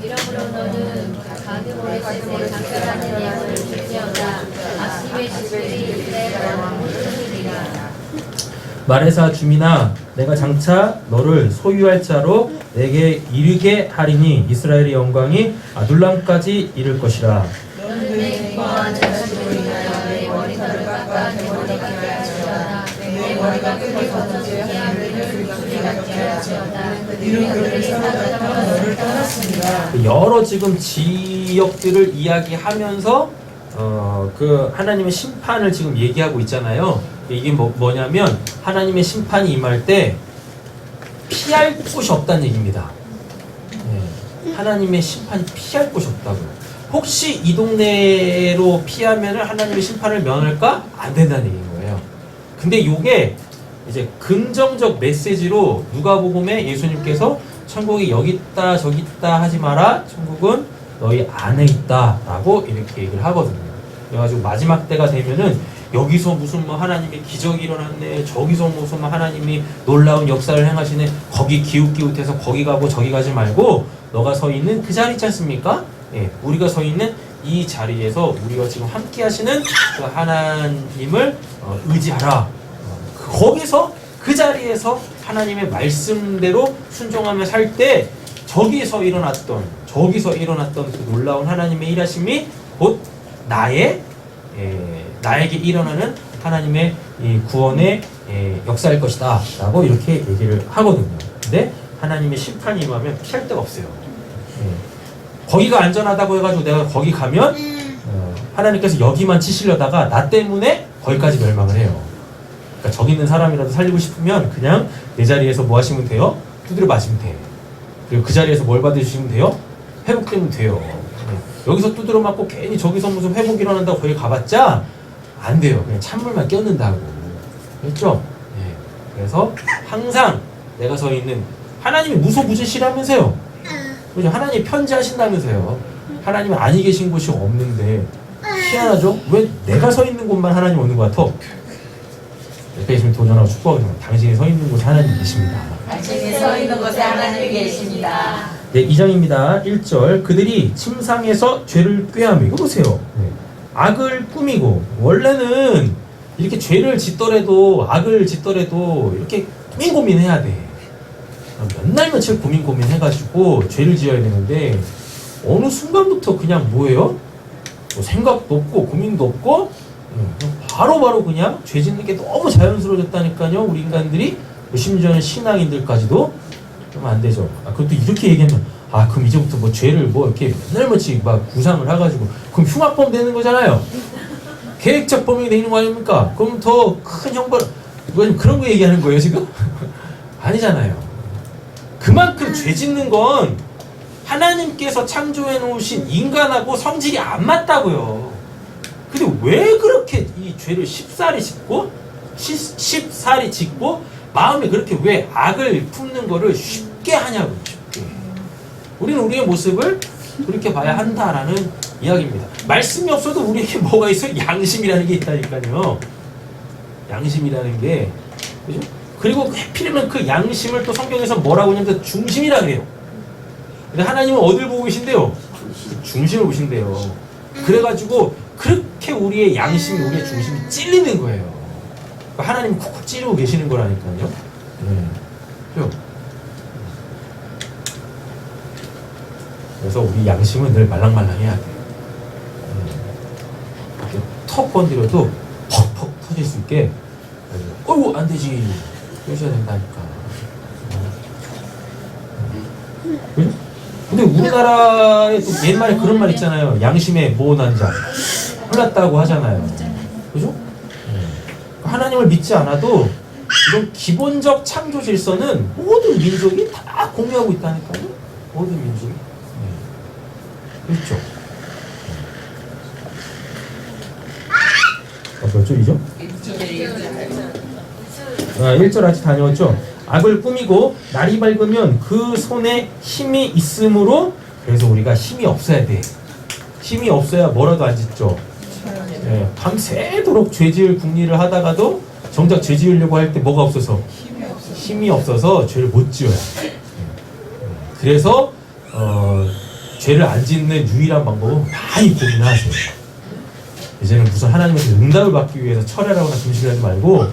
이러므로 너는 가드모레셋의 장사라는 양을 줄지어다. 아심의 집들이 이스라엘 왕을 쓰리라.
마레사 주민아 내가 장차 너를 소유할 자로 내게 이르게 하리니 이스라엘의 영광이 아둘람까지 이를 것이라.
너는 내 기뻐한 자식으로 인하여 내 머리털을 깎아 내 머리가 하였지어다. 내 머리가 끓어서 죄악을 같게 하였지어다. 이는 그들의 사로잡아 너를 떠났습니다.
여러 지금 지역들을 이야기하면서 그 하나님의 심판을 지금 얘기하고 있잖아요. 이게 뭐냐면 하나님의 심판이 임할 때 피할 곳이 없다는 얘기입니다. 예, 하나님의 심판이 피할 곳이 없다고요. 혹시 이 동네로 피하면 하나님의 심판을 면할까? 안 된다는 얘기인 거예요. 근데 이게 이제 긍정적 메시지로 누가복음에 예수님께서 천국이 여기 있다 저기 있다 하지 마라, 천국은 너희 안에 있다 라고 이렇게 얘기를 하거든요. 그래가지고 마지막 때가 되면은 여기서 무슨 뭐 하나님의 기적이 일어났네, 저기서 무슨 뭐 하나님이 놀라운 역사를 행하시네, 거기 기웃기웃해서 거기 가고 저기 가지 말고 너가 서 있는 그 자리 있지 않습니까? 예, 우리가 서 있는 이 자리에서 우리가 지금 함께 하시는 그 하나님을 의지하라. 거기서 그 자리에서 하나님의 말씀대로 순종하며 살 때 저기서 일어났던 그 놀라운 하나님의 일하심이 곧 나에게 일어나는 하나님의 이 구원의 역사일 것이다 라고 이렇게 얘기를 하거든요. 근데 하나님의 심판이 임하면 피할 데가 없어요. 거기가 안전하다고 해가지고 내가 거기 가면 하나님께서 여기만 치시려다가 나 때문에 거기까지 멸망을 해요. 그러니까 저기 있는 사람이라도 살리고 싶으면 그냥 내 자리에서 뭐 하시면 돼요? 두드려 맞으면 돼. 그리고 그 자리에서 뭘 받으시면 돼요? 회복되면 돼요. 여기서 두드려 맞고 괜히 저기서 무슨 회복 일어난다고 거기 가봤자 안 돼요. 그냥 찬물만 껴는다고. 그렇죠? 네. 그래서 항상 내가 서 있는 하나님이 무소부지시라면서요. 그죠? 하나님이 편지하신다면서요. 하나님은 아니 계신 곳이 없는데 희한하죠? 왜 내가 서 있는 곳만 하나님 오는 것 같아? 옆에 계시면 도전하고 축복하는 당신이 서 있는 곳에 하나님 계십니다.
당신이 서 있는 곳에 하나님이 계십니다.
네, 2장입니다. 1절. 그들이 침상에서 죄를 꾀하며, 이거 보세요. 네. 악을 꾸미고, 원래는 이렇게 죄를 짓더라도, 악을 짓더라도 이렇게 고민해야 돼. 몇 날 며칠 고민해가지고 죄를 지어야 되는데 어느 순간부터 그냥 뭐예요? 뭐 생각도 없고 고민도 없고 바로 그냥 죄 짓는 게 너무 자연스러워졌다니까요. 우리 인간들이, 심지어는 신앙인들까지도. 그러면 안 되죠. 그것도 이렇게 얘기하면 그럼 이제부터 뭐 죄를 뭐 이렇게 맨날 며칠 막 구상을 해가지고 그럼 흉악범 되는 거잖아요. 계획적 범행이 되는 거 아닙니까? 그럼 더 큰 형벌, 그런 거 얘기하는 거예요 지금? 아니잖아요. 그만큼 죄 짓는 건 하나님께서 창조해 놓으신 인간하고 성질이 안 맞다고요. 근데 왜 그렇게 이 죄를 쉽사리 짓고 마음에 그렇게 왜 악을 품는 거를 쉽게 하냐고요. 쉽게. 우리는 우리의 모습을 그렇게 봐야 한다라는 이야기입니다. 말씀이 없어도 우리에게 뭐가 있어요? 양심이라는 게 있다니까요. 양심이라는 게, 그죠? 그리고 해필이면 그 양심을 또 성경에서 뭐라고 하냐면 중심이라 그래요. 근데 하나님은 어딜 보고 계신대요? 중심을 보신대요. 그래가지고 그렇게 우리의 양심이, 우리의 중심이 찔리는 거예요. 하나님이 콕콕 찌르고 계시는 거라니까요. 네. 그래서 우리 양심은 늘 말랑말랑해야 돼. 이렇게 턱 건드려도 퍽퍽 터질 수 있게. 어이구 안 되지. 그러셔야 된다니까. 그죠? 근데 우리나라에 또 옛말에 그런 말 있잖아요. 양심에 모난 자 흘렀다고 하잖아요. 그죠? 하나님을 믿지 않아도 이런 기본적 창조 질서는 모든 민족이 다 공유하고 있다니까요. 모든 민족이. 그렇죠? 몇 절이죠? 1절 아직 다녀왔죠? 악을 꾸미고 날이 밝으면 그 손에 힘이 있으므로, 그래서 우리가 힘이 없어야 돼. 힘이 없어야 뭐라도 안 짓죠. 네, 밤새도록 죄지을 궁리를 하다가도 정작 죄 지으려고 할 때 뭐가 없어서? 힘이 없어서 죄를 못 지어요. 그래서 죄를 안 짓는 유일한 방법은 많이 고민하세요. 이제는 무슨 하나님한테 응답을 받기 위해서 철회를 하거나 금식을 하지 말고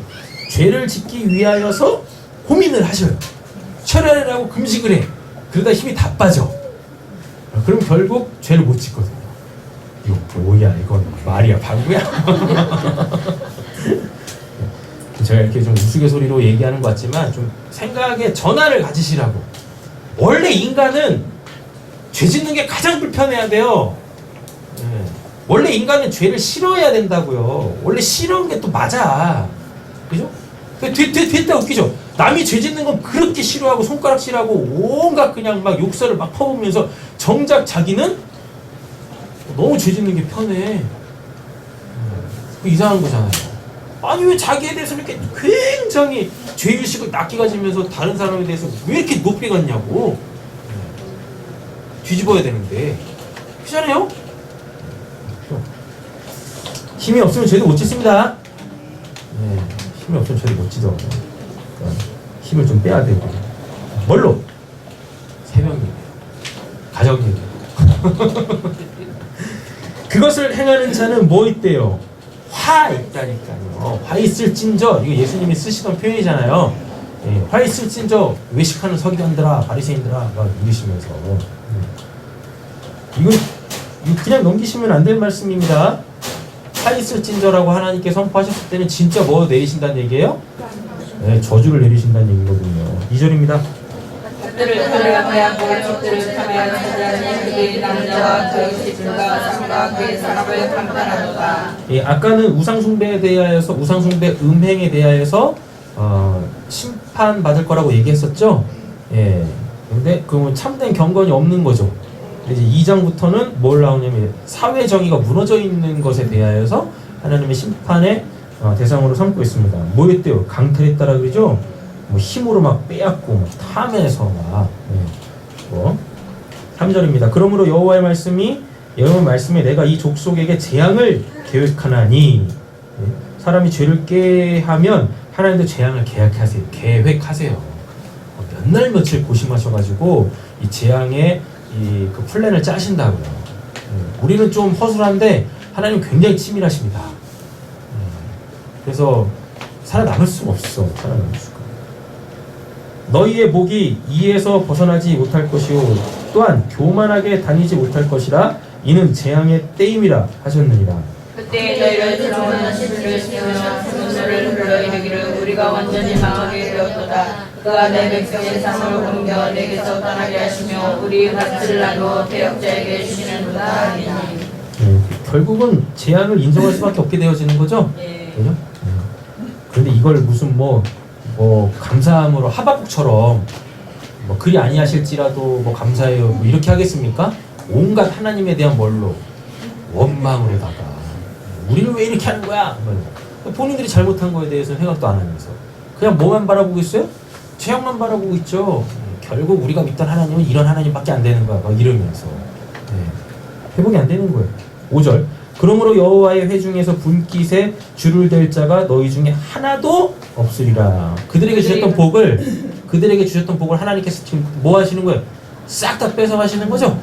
죄를 짓기 위하여서 고민을 하셔요. 철회를 하고 금식을 해. 그러다 힘이 다 빠져. 그럼 결국 죄를 못 짓거든요. 이거 뭐야, 이건 말이야, 방구야? 제가 이렇게 좀 우스갯소리로 얘기하는 것 같지만 좀 생각의 전환을 가지시라고. 원래 인간은 죄 짓는 게 가장 불편해야 돼요. 원래 인간은 죄를 싫어해야 된다고요. 원래 싫어하는 게 또 맞아. 그죠? 됐다 웃기죠? 남이 죄 짓는 건 그렇게 싫어하고 손가락질하고 온갖 그냥 막 욕설을 막 퍼부으면서 정작 자기는 너무 죄 짓는 게 편해. 이상한 거잖아요. 아니 왜 자기에 대해서 이렇게 굉장히 죄의식을 낮게 가지면서 다른 사람에 대해서 왜 이렇게 높게 갔냐고. 뒤집어야 되는데. 그렇잖아요? 힘이 없으면 죄도 못 짓습니다. 네, 힘이 없으면 죄도 못 지죠. 힘을 좀 빼야 되고. 뭘로? 새벽이에요. 가정이에요. 그것을 행하는 자는 뭐 있대요? 화 있다니까요. 화 있을진저. 이거 예수님이 쓰시던 표현이잖아요. 예, 화 있을진저 외식하는 서기관들아 바리새인들아 막 이러시면서 이거 그냥 넘기시면 안 될 말씀입니다. 화 있을진저라고 하나님께 선포하셨을 때는 진짜 뭐 내리신다는 얘기예요? 네, 저주를 내리신다는 얘기거든요. 2절입니다.
그들을 탈취하고 적들을 참여하는 자들은 그들이 남자와 그 집들과 삶과 그의 사람을 강탈하도다.
예, 아까는 우상숭배에 대하여서 우상숭배 음행에 대하여서 심판 받을 거라고 얘기했었죠. 예, 근데 그 참된 경건이 없는 거죠. 이제 2장부터는 뭘 나오냐면 사회 정의가 무너져 있는 것에 대하여서 하나님의 심판의 대상으로 삼고 있습니다. 뭐였대요? 강탈했다라 그러죠. 뭐 힘으로 막 빼앗고 막 탐해서 막 뭐 3절입니다. 그러므로 여호와의 말씀에 내가 이 족속에게 재앙을 계획하나니 사람이 죄를 깨하면 하나님도 재앙을 계획하세요. 몇 날 며칠 고심하셔가지고 이 재앙의 그 플랜을 짜신다고요. 우리는 좀 허술한데 하나님 굉장히 치밀하십니다. 그래서 살아남을 수가 없어. 살아남을 수가. 너희의 목이 이에서 벗어나지 못할 것이요 또한 교만하게 다니지 못할 것이라 이는 재앙의 때임이라 하셨느니라.
그때 너희를 들어오는 시들을 세우며 분노를 불러 이르기를 우리가 완전히 망하게 되었도다. 그가 내 백성의 삶을 옮겨 내게서 떠나게 하시며 우리 밭을 나도 대역자에게 주시는도다.
결국은 재앙을 인정할 수밖에 없게 되어지는 거죠. 그죠? 그런데 이걸 무슨 뭐 감사함으로 하박국처럼 뭐 그리 아니하실지라도 뭐 감사해요 뭐 이렇게 하겠습니까? 온갖 하나님에 대한 뭘로? 원망으로다가 우리는 왜 이렇게 하는 거야? 본인들이 잘못한 거에 대해서는 생각도 안 하면서 그냥 뭐만 바라보고 있어요? 죄악만 바라보고 있죠. 결국 우리가 믿던 하나님은 이런 하나님밖에 안 되는 거야 막 이러면서 회복이 안 되는 거예요. 5절 그러므로 여호와의 회중에서 분깃에 줄을 댈 자가 너희 중에 하나도 없으리라. 그들에게 주셨던 복을 하나님께서 지금 뭐 하시는 거예요? 싹 다 뺏어 가시는 거죠?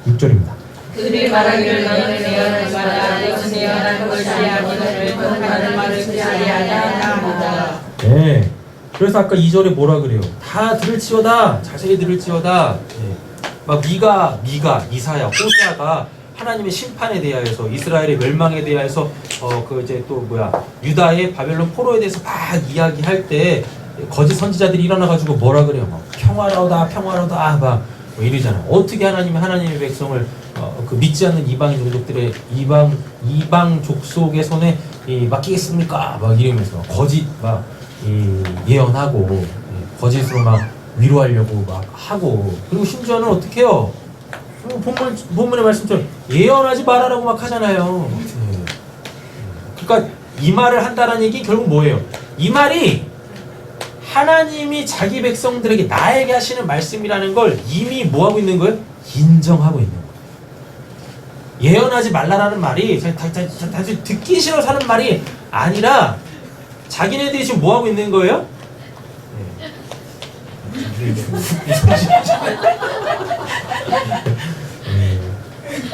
6절입니다.
그들이 말하기를 너희는 예언을 말하라. 이것은 예언할 것이 아니거늘 또 하는 말을 듣지 아니하냐.
네. 그래서 아까 2절에 뭐라 그래요? 다 들을지어다. 자세히 들을지어다. 막 이사야, 호세아가 하나님의 심판에 대하여서 이스라엘의 멸망에 대하여서 이제 또 유다의 바벨론 포로에 대해서 막 이야기할 때 거짓 선지자들이 일어나가지고 뭐라 그래요? 막 평화로다 막 이러잖아요. 어떻게 하나님의 백성을 그 믿지 않는 이방인 종족들의 이방 족속의 손에 맡기겠습니까? 막 이러면서 거짓 막 예언하고 거짓으로 막 위로하려고 막 하고 그리고 심지어는 어떻게 해요? 본문의 말씀처럼 예언하지 말아라고 막 하잖아요. 그러니까 이 말을 한다는 얘기 결국 뭐예요? 이 말이 하나님이 자기 백성들에게 나에게 하시는 말씀이라는 걸 이미 뭐하고 있는 거예요? 인정하고 있는 거예요. 예언하지 말라라는 말이 단순히 듣기 싫어서 하는 말이 아니라 자기네들이 지금 뭐하고 있는 거예요?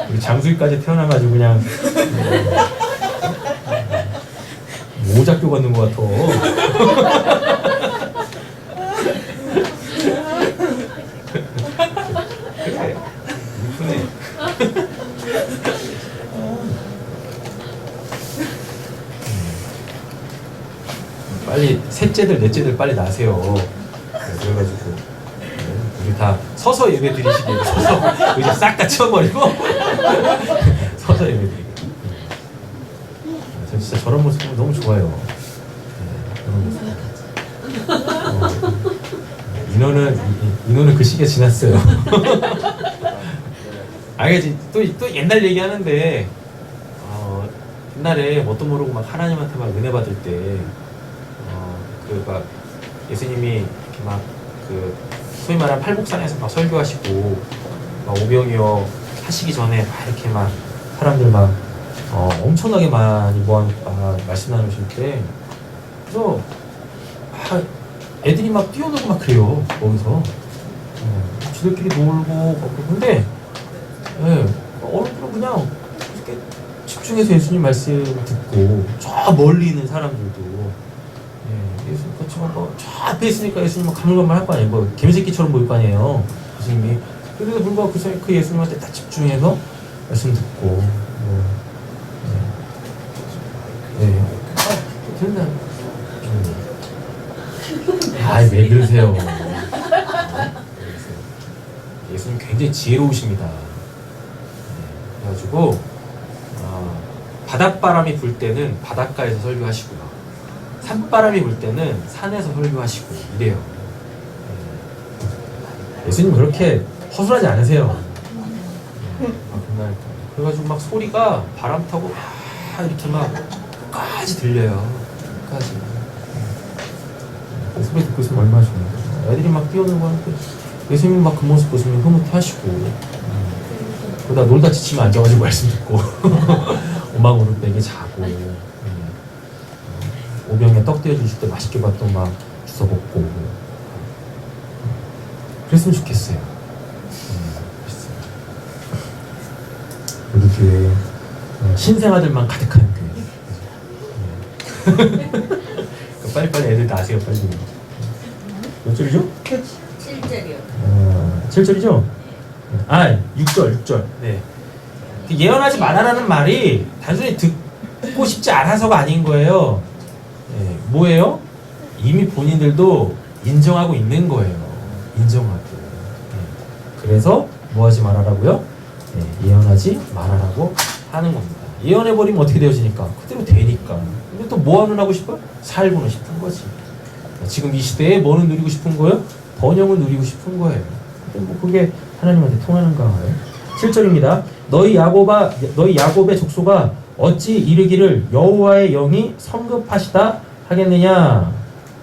우리 장수기까지 태어나가지고 그냥 오작교 받는 것 같아. 그래, 이쁘네. 빨리 셋째들, 넷째들 빨리 나세요. 그래가지고 우리 다 서서 예배 드리시길 서서 의자 싹 다 치워버리고 서서 예배드리게. 저 진짜 저런 모습 보면 너무 좋아요. 저런 모습. 인호는 그 시기가 지났어요. 알겠지? 또 옛날 얘기하는데 옛날에 뭣도 모르고 막 하나님한테 막 은혜 받을 때 그 막 예수님이 이렇게 막 그 소위 말하는 팔복산에서 막 설교하시고 막 오병이어 하시기 전에 막 이렇게 막 사람들 막 엄청나게 많이 모아놓고 말씀 나누실 때 그래서 애들이 막 뛰어놀고 막 그래요 거기서 지들끼리 놀고 막 근데 어른들은 그냥 이렇게 집중해서 예수님 말씀 듣고 저 멀리 있는 사람들도 예수님 저 앞에 있으니까 예수님 막 가물가물 할 거 아니에요. 뭐 개미새끼처럼 보일 거 아니에요. 예수님이. 그래도 불구하고 그 예수님한테 딱 집중해서 말씀 듣고 됐나? 왜 그러세요? 예수님 굉장히 지혜로우십니다. 그래가지고 바닷바람이 불 때는 바닷가에서 설교하시고요. 산바람이 불 때는 산에서 설교하시고 이래요. 예수님 그렇게 허술하지 않으세요. 그래가지고 막 소리가 바람 타고 막 이렇게 막 끝까지 들려요. 끝까지. 그 소리 듣고 있으면 얼마나 좋은데. 애들이 막 뛰어놀고 하는데 예수님 막 그 모습 보시면 흐뭇해하시고 그러다 놀다 지치면 앉아가지고 말씀 듣고 오막 오르백에 자고 오병에 떡 떼어주실 때 맛있게 봤던 막 주워 먹고 그랬으면 좋겠어요. 우리 교회 신생아들만 가득한 교회. 빨리빨리 애들 나세요 빨리. 몇 절이죠?
7절이요.
7절이죠? 6절. 네. 예언하지 말아라는 말이 단순히 듣고 싶지 않아서가 아닌 거예요. 네. 뭐예요? 이미 본인들도 인정하고 있는 거예요. 인정하고. 네. 그래서 뭐 하지 말아라고요? 네. 예언하지 말아라고 하는 겁니다. 예언해버리면 어떻게 되어지니까? 그대로 되니까. 근데 또 뭐하는 하고 싶어요? 살고는 싶은 거지. 지금 이 시대에 뭐는 누리고 싶은 거예요? 번영을 누리고 싶은 거예요. 근데 뭐 그게 하나님한테 통하는가요? 7절입니다. 너희 야곱의 족속아 어찌 이르기를 여호와의 영이 성급하시다 하겠느냐?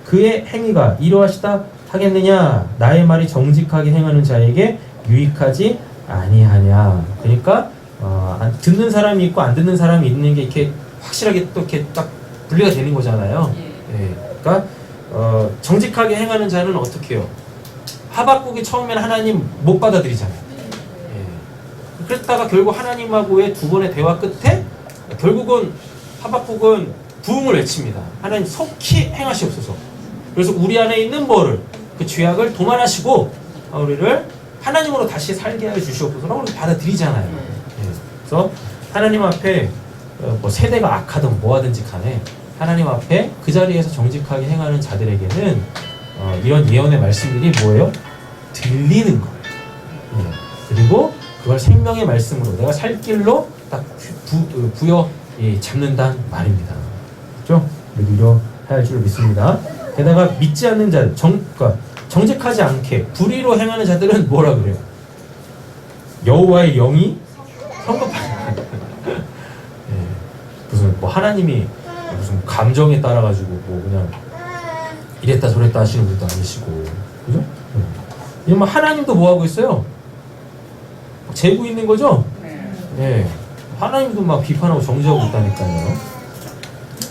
그의 행위가 이러하시다 하겠느냐? 나의 말이 정직하게 행하는 자에게 유익하지 아니하냐? 그러니까 듣는 사람이 있고 안 듣는 사람이 있는 게 이렇게 확실하게 또 이렇게 딱 분리가 되는 거잖아요. 예. 그러니까 정직하게 행하는 자는 어떻게 해요? 하박국이 처음에는 하나님 못 받아들이잖아요. 예. 그랬다가 결국 하나님하고의 두 번의 대화 끝에 결국은 하박국은 부흥을 외칩니다. 하나님 속히 행하시옵소서. 그래서 우리 안에 있는 뭐를 그 죄악을 도만하시고 우리를 하나님으로 다시 살게 해 주시옵소서라고 받아들이잖아요. 예. 그래서 하나님 앞에 뭐 세대가 악하든 뭐하든지 간에 하나님 앞에 그 자리에서 정직하게 행하는 자들에게는 이런 예언의 말씀들이 뭐예요? 들리는 거예요. 예. 그리고 그걸 생명의 말씀으로 내가 살 길로 딱 부여 잡는다는 말입니다. 그렇죠? 누려 할 줄 믿습니다. 게다가 믿지 않는 자들, 그러니까 정직하지 않게 불의로 행하는 자들은 뭐라 그래요? 여호와의 영이 성급하다. 예. 무슨 뭐 하나님이 무슨 감정에 따라 가지고 뭐 그냥 이랬다 저랬다 하시는 분도 아니시고, 그죠? 이러면 하나님도 뭐 하고 있어요? 재고 있는 거죠? 네. 하나님도 막 비판하고 정죄하고 있다니까요.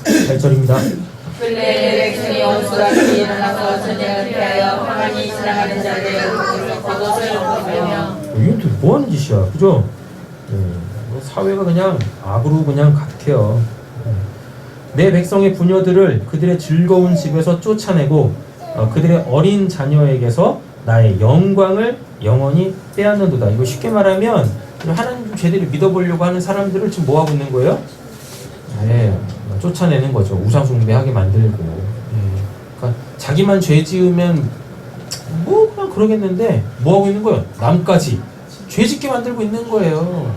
8절입니다.
근래 백성이 원수같이 일어나서 전쟁을 피하여 평안히 지나가는 자들의 얼굴로 겉옷을 벗으며
이건 또 뭐 하는 짓이야, 그죠? 사회가 그냥 악으로 그냥 같아요. 내 백성의 부녀들을 그들의 즐거운 집에서 쫓아내고 그들의 어린 자녀에게서 나의 영광을 영원히 빼앗는도다. 이거 쉽게 말하면 하나님 제대로 믿어보려고 하는 사람들을 지금 뭐 하고 있는 거예요? 네, 쫓아내는 거죠. 우상 숭배하게 만들고. 그러니까 자기만 죄 지으면 뭐 그냥 그러겠는데 뭐 하고 있는 거예요? 남까지 죄 짓게 만들고 있는 거예요.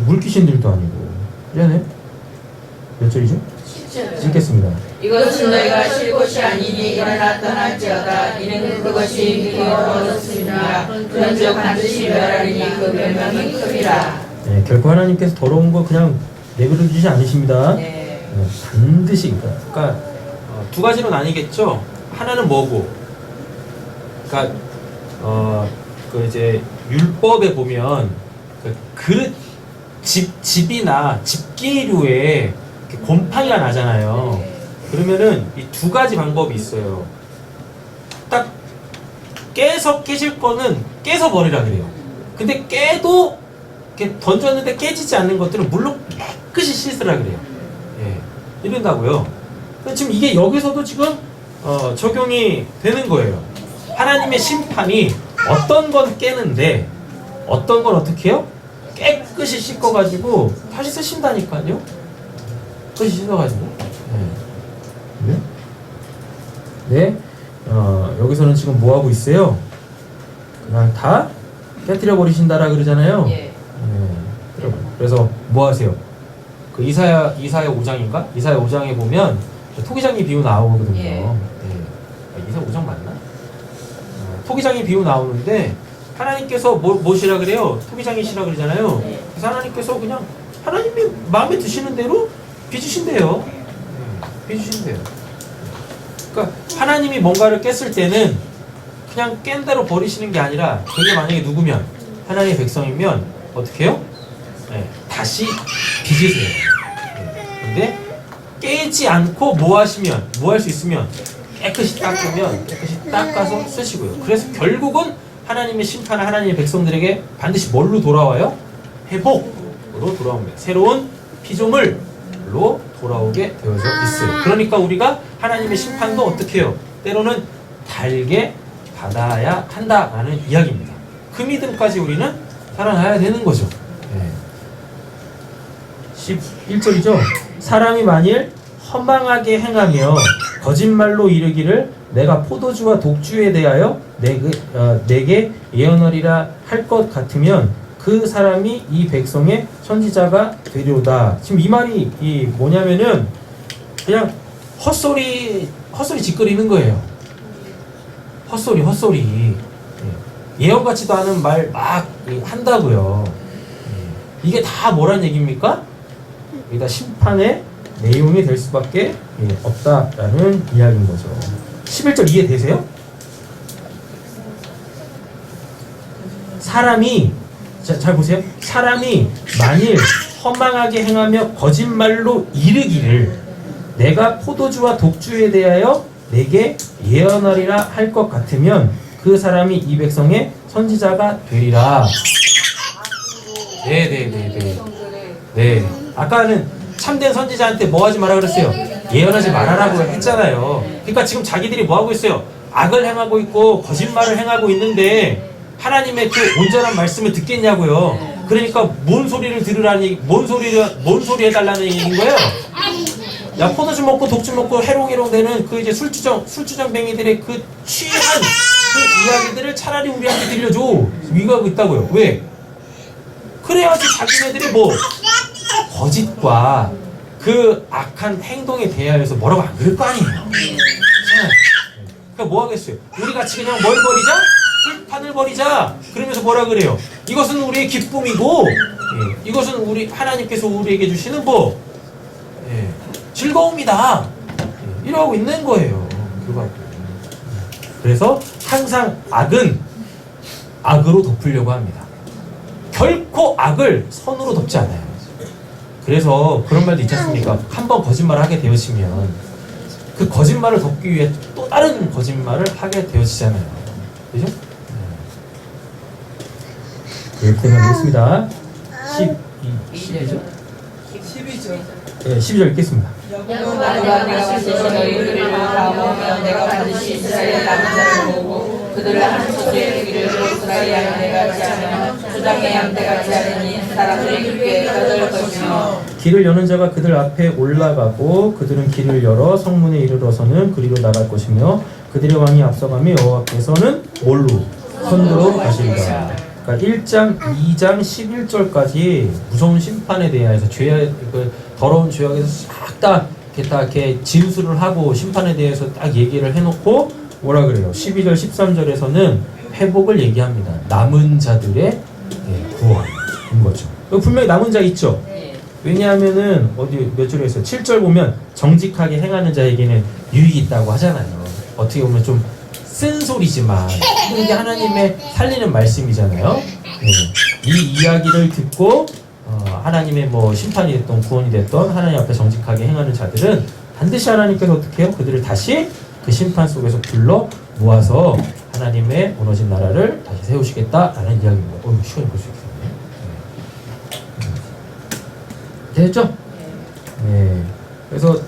물귀신들도 아니고. 그러네. 몇 절이죠? 읽겠습니다.
이것은 너희가 쉴 곳이 아니니 일어나 떠날지어다. 이는 그것이 네게 얻었으리라. 그런즉 반드시 멸하리니 그 멸망이 크리라.
네, 결코 하나님께서 더러운 거 그냥 내버려 두지 않으십니다.
네.
반드시. 그러니까 두 가지로 나뉘겠죠. 하나는 뭐고? 그러니까 그 이제 율법에 보면 그 그릇 집이나 집기류에 곰팡이가 나잖아요. 그러면은 이 두 가지 방법이 있어요. 딱 깨서 깨질 거는 깨서 버리라 그래요. 근데 깨도 이렇게 던졌는데 깨지지 않는 것들은 물로 깨끗이 씻으라 그래요. 예, 이런다고요. 지금 이게 여기서도 지금 적용이 되는 거예요. 하나님의 심판이 어떤 건 깨는데 어떤 건 어떻게 해요? 깨끗이 씻어가지고 다시 쓰신다니까요. 깨끗이 씻어가지고. 네. 네. 여기서는 지금 뭐 하고 있어요? 그냥 다 깨뜨려 버리신다라 그러잖아요.
예.
그래서 뭐 하세요? 그 이사야 5장인가? 이사야 5장에 보면 토기장이 비유 나오거든요.
예.
네. 이사야 5장 맞나? 토기장이 비유 나오는데 하나님께서 뭐시라 그래요? 토기장이시라 그러잖아요. 그래서 하나님께서 그냥 하나님이 마음에 드시는 대로 빚으신대요. 빚으신대요. 그러니까 하나님이 뭔가를 깼을 때는 그냥 깬 대로 버리시는 게 아니라 그게 만약에 누구면 하나님의 백성이면 어떻게 해요? 네, 다시 빚으세요. 근데 깨지 않고 뭐 하시면 뭐 할 수 있으면 깨끗이 닦으면 깨끗이 닦아서 쓰시고요. 그래서 결국은 하나님의 심판은 하나님의 백성들에게 반드시 뭘로 돌아와요? 회복으로 돌아옵니다. 새로운 피조물로 돌아오게 되어져 있어요. 그러니까 우리가 하나님의 심판도 어떻게 해요? 때로는 달게 받아야 한다라는 이야기입니다. 그 믿음까지 우리는 살아나야 되는 거죠. 네. 11절이죠. 사람이 만일 허망하게 행하며 거짓말로 이르기를 내가 포도주와 독주에 대하여 내게 예언하리라 할 것 같으면 그 사람이 이 백성의 선지자가 되리로다. 지금 이 말이 뭐냐면은 그냥 헛소리 짓거리는 거예요. 헛소리. 예언 같지도 않은 말 막 한다고요. 이게 다 뭐란 얘기입니까? 여기다 심판의 내용이 될 수밖에 없다라는 이야기인 거죠. 11절 이해되세요? 사람이 잘 보세요. 사람이 만일 허망하게 행하며 거짓말로 이르기를 내가 포도주와 독주에 대하여 내게 예언하리라 할 것 같으면 그 사람이 이 백성의 선지자가 되리라. 네. 아까는 참된 선지자한테 뭐 하지 마라 그랬어요? 예언하지 말아라고 했잖아요. 그러니까 지금 자기들이 뭐 하고 있어요? 악을 행하고 있고 거짓말을 행하고 있는데 하나님의 그 온전한 말씀을 듣겠냐고요. 그러니까 뭔 소리를 들으라니, 뭔 소리 해달라는 얘기인 거예요. 야, 포도주 먹고 독주 먹고 해롱해롱 되는 그 이제 술주정뱅이들의 그 취한 그 이야기들을 차라리 우리한테 들려줘. 위가하고 있다고요. 왜? 그래야지 자기네들이 뭐 거짓과 그 악한 행동에 대하여서 뭐라고 안 그럴 거 아니에요. 그러니까 뭐 하겠어요? 우리 같이 그냥 뭘 버리자? 술판을 버리자. 그러면서 뭐라 그래요? 이것은 우리의 기쁨이고, 이것은 우리 하나님께서 우리에게 주시는 뭐 즐거움이다. 이러고 있는 거예요. 그래서 항상 악은 악으로 덮으려고 합니다. 결코 악을 선으로 덮지 않아요. 그래서 그런 말도 있지 않습니까? 한번 거짓말을 하게 되어지면 그 거짓말을 덮기 위해 또 다른 거짓말을 하게 되어지잖아요. 그죠? 이렇게 하겠습니다. 12죠? 12절 읽겠습니다.
여호와가 내가 스스로 너희를 바라보며 내가 반드시 이스라엘 남은 자를 보고 그들을 한 소재의 길을 이스라엘 양떼같이 하며 주장의 양떼같이 하리니 사람들이 그렇게 떠들 것이며
길을 여는 자가 그들 앞에 올라가고 그들은 길을 열어 성문에 이르러서는 그리로 나갈 것이며 그들의 왕이 앞서가며 여호와께서는 뭘로? 선두로 가시리라. 그러니까 1장, 2장 11절까지 무서운 심판에 대해서 그 더러운 죄악에서 싹 다 이렇게 진술을 하고 심판에 대해서 딱 얘기를 해놓고 뭐라 그래요? 12절, 13절에서는 회복을 얘기합니다. 남은 자들의 구원인 거죠. 분명히 남은 자 있죠? 왜냐하면은 어디 몇 절에 있어요? 7절 보면 정직하게 행하는 자에게는 유익이 있다고 하잖아요. 어떻게 보면 좀 쓴 소리지만 이게 하나님의 살리는 말씀이잖아요. 이 이야기를 듣고 하나님의 뭐 심판이 됐던 구원이 됐던 하나님 앞에 정직하게 행하는 자들은 반드시 하나님께서 어떻게 해요? 그들을 다시 그 심판 속에서 불러 모아서 하나님의 무너진 나라를 다시 세우시겠다라는 이야기입니다. 시간이 벌써 있었네. 됐죠? 네. 그래서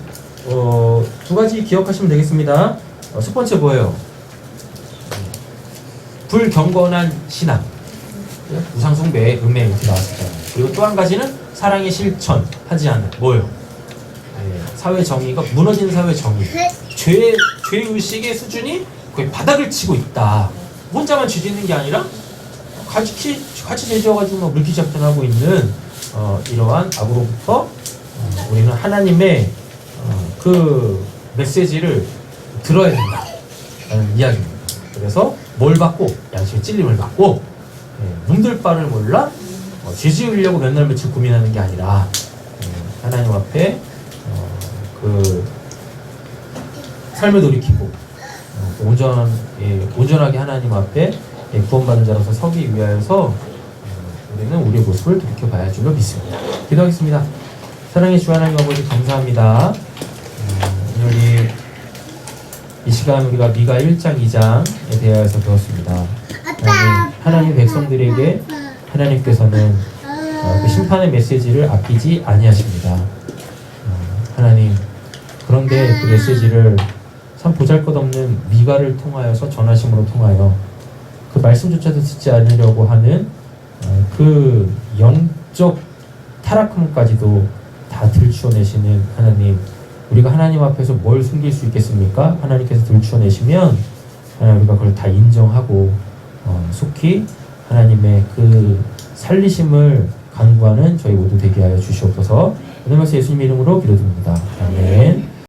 두 가지 기억하시면 되겠습니다. 첫 번째 뭐예요? 불경건한 신앙, 우상 숭배, 음해 이렇게 나왔었잖아요. 그리고 또 한 가지는 사랑의 실천하지 않는 뭐예요? 사회 정의가 무너진 사회 정의, 죄 의식의 수준이 거의 바닥을 치고 있다. 혼자만 죄 짓는 게 아니라 같이 죄 지어가지고 물기 작전하고 있는 이러한 악으로부터 우리는 하나님의 그 메시지를 들어야 된다라는 이야기입니다. 그래서 뭘 받고? 양심의 찔림을 받고 눈들 바를 몰라 죄 지으려고 몇 날 며칠 고민하는 게 아니라 하나님 앞에 그 삶을 돌이키고 온전하게 하나님 앞에 구원받은 자로서 서기 위하여서 우리는 우리의 모습을 돌이켜봐야 할 줄로 믿습니다. 기도하겠습니다. 사랑의 주 하나님 아버지 감사합니다. 오늘 이 시간 우리가 미가 1장 2장에 대하여서 배웠습니다. 하나님 백성들에게 하나님께서는 그 심판의 메시지를 아끼지 아니하십니다. 하나님, 그런데 그 메시지를 참 보잘것없는 미가를 통하여서 전하심으로 통하여 그 말씀조차도 듣지 않으려고 하는 그 영적 타락함까지도 다 들추어내시는 하나님, 우리가 하나님 앞에서 뭘 숨길 수 있겠습니까? 하나님께서 들추어내시면 우리가 그걸 다 인정하고 속히 하나님의 그 살리심을 간구하는 저희 모두 되게 하여 주시옵소서. 오늘 말씀 예수님 이름으로 기도드립니다. 아멘.